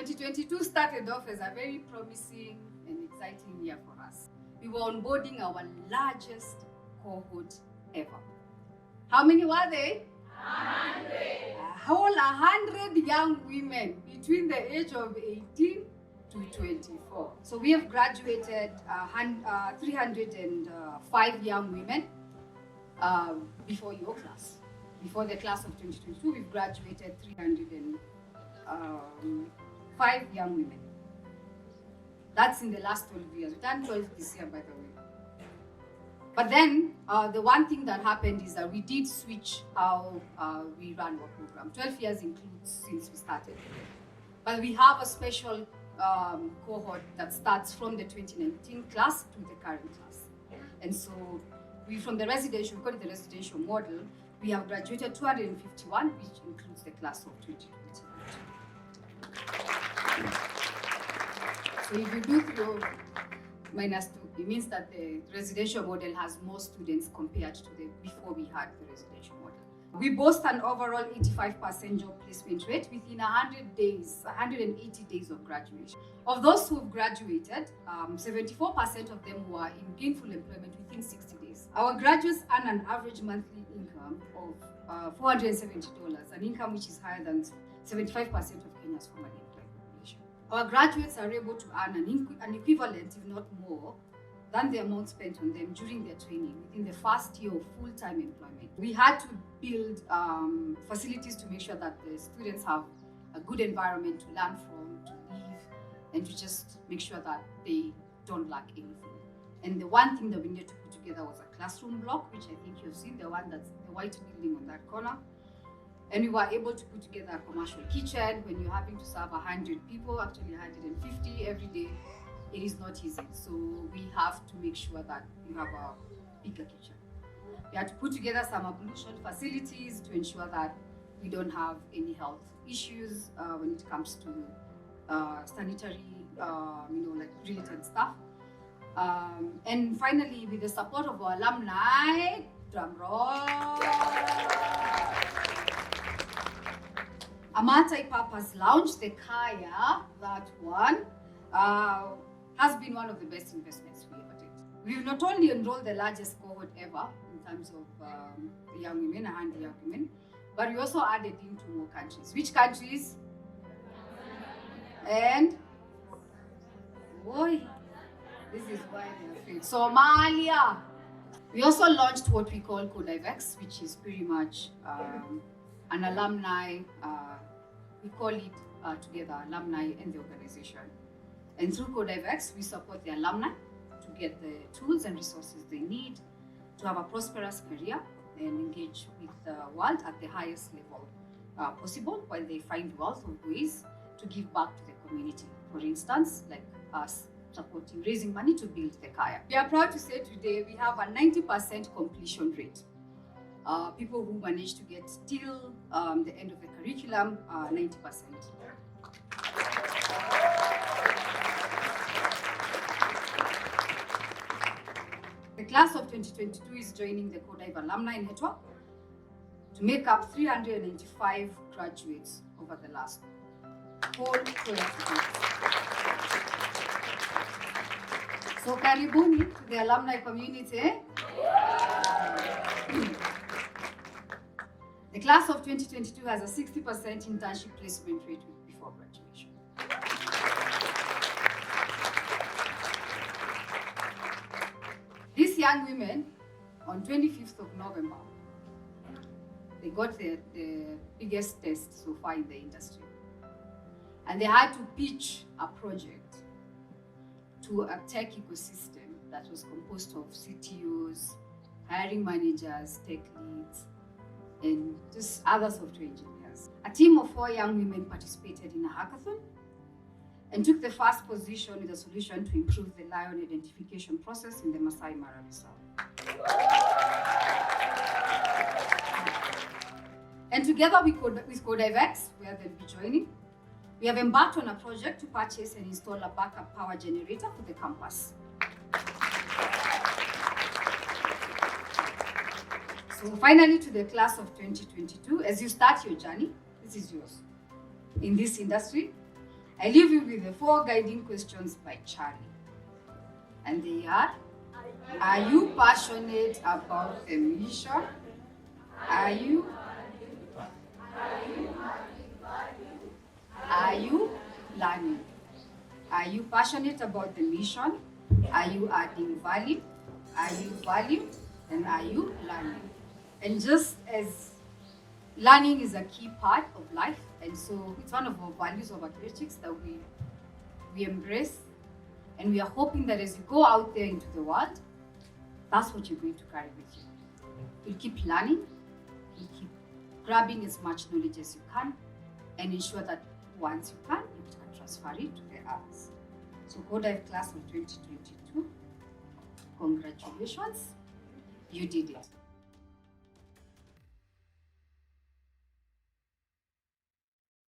2022 started off as a very promising and exciting year for us. We were onboarding our largest cohort ever. How many were they? 100. A whole 100 young women between the age of 18 to 24. So we have graduated 305 young women before your class. Before the class of 2022, we've graduated 305 young women. That's in the last 12 years. We turned 12 this year, by the way. But then, the one thing that happened is that we did switch how we run our program. 12 years includes since we started. But we have a special cohort that starts from the 2019 class to the current class. And so, from the residential, we call it the residential model, we have graduated 251, which includes the class of 2020. So if you do through -2, it means that the residential model has more students compared to before we had the residential model. We boast an overall 85% job placement rate within 100 days, 180 days of graduation. Of those who have graduated, 74% of them were in gainful employment within 60 days. Our graduates earn an average monthly income of $470, an income which is higher than 75% of Kenya's formally employed population. Our graduates are able to earn an equivalent, if not more, than the amount spent on them during their training within the first year of full-time employment. We had to build facilities to make sure that the students have a good environment to learn from, to live, and to just make sure that they don't lack anything. And the one thing that we needed to put together was a classroom block, which I think you've seen, the one that's the white building on that corner. And we were able to put together a commercial kitchen. When you're having to serve 100 people, actually 150 every day, it is not easy. So we have to make sure that you have a bigger kitchen. We had to put together some ablution facilities to ensure that we don't have any health issues when it comes to sanitary, like related stuff. And finally, with the support of our alumni, drum roll, a multi-purpose lounge, the Kaya, that one, has been one of the best investments we ever did. We've not only enrolled the largest cohort ever in terms of young women and young women, but we also added into more countries. Which countries? And boy, this is why they're afraid. Somalia. We also launched what we call codeHive, which is pretty much an alumni. We call it together alumni and the organization. And through codeHive, we support the alumni to get the tools and resources they need to have a prosperous career and engage with the world at the highest level possible, while they find wealth of ways to give back to the community. For instance, like us supporting, raising money to build the Kaya. We are proud to say today we have a 90% completion rate. People who manage to get till the end of the curriculum, 90%. The class of 2022 is joining the codeHive Alumni Network to make up 395 graduates over the last whole 12 years. So karibuni to the alumni community. The class of 2022 has a 60% internship placement rate before graduation. These young women, on 25th of November, they got the biggest test so far in the industry. And they had to pitch a project to a tech ecosystem that was composed of CTOs, hiring managers, tech leads, and just other software engineers. A team of 4 young women participated in a hackathon and took the first position with a solution to improve the lion identification process in the Masai Mara Reserve. And together with codeHive, where they'll be joining, we have embarked on a project to purchase and install a backup power generator for the campus. So finally, to the class of 2022, as you start your journey, this is yours in this industry. I leave you with the 4 guiding questions by Charlie. And they are you passionate about the mission? Are you learning? Are you passionate about the mission? Are you adding value? Are you value? And are you learning? And just as learning is a key part of life, and so it's one of our values of athletics that we embrace, and we are hoping that as you go out there into the world, that's what you're going to carry with you. You'll keep learning, you'll keep grabbing as much knowledge as you can, and ensure that once you can transfer it to the others. So codeHive class of 2022, congratulations, you did it.